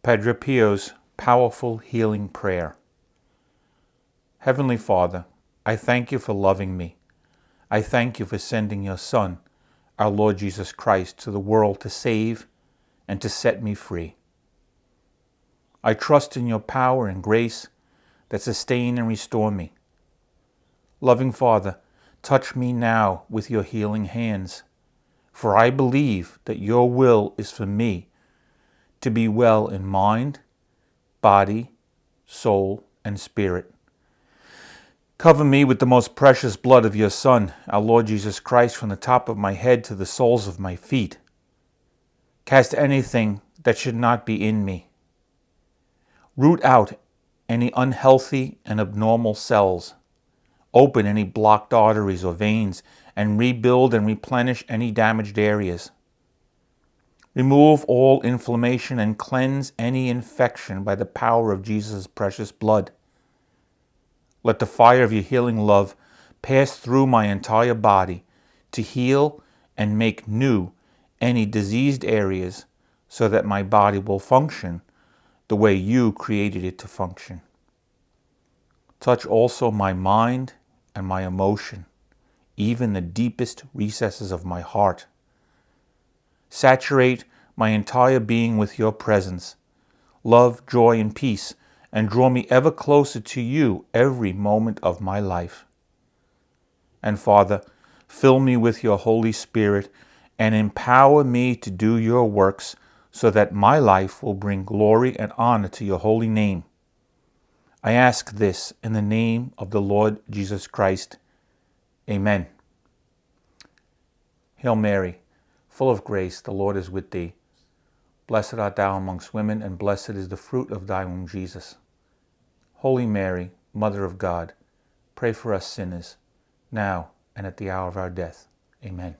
Padre Pio's powerful healing prayer. Heavenly Father, I thank you for loving me. I thank you for sending your Son, our Lord Jesus Christ, to the world to save and to set me free. I trust in your power and grace that sustain and restore me. Loving Father, touch me now with your healing hands, for I believe that your will is for me to be well in mind, body, soul, and spirit. Cover me with the most precious blood of your Son, our Lord Jesus Christ, from the top of my head to the soles of my feet. Cast anything that should not be in me. Root out any unhealthy and abnormal cells. Open any blocked arteries or veins, and rebuild and replenish any damaged areas. Remove all inflammation and cleanse any infection by the power of Jesus' precious blood. Let the fire of your healing love pass through my entire body to heal and make new any diseased areas so that my body will function the way you created it to function. Touch also my mind and my emotion, even the deepest recesses of my heart. Saturate my entire being with your presence, love, joy, and peace, and draw me ever closer to you every moment of my life. And Father, fill me with your Holy Spirit and empower me to do your works so that my life will bring glory and honor to your holy name. I ask this in the name of the Lord Jesus Christ. Amen. Hail Mary, full of grace, the Lord is with thee. Blessed art thou amongst women, and blessed is the fruit of thy womb, Jesus. Holy Mary, Mother of God, pray for us sinners, now and at the hour of our death. Amen.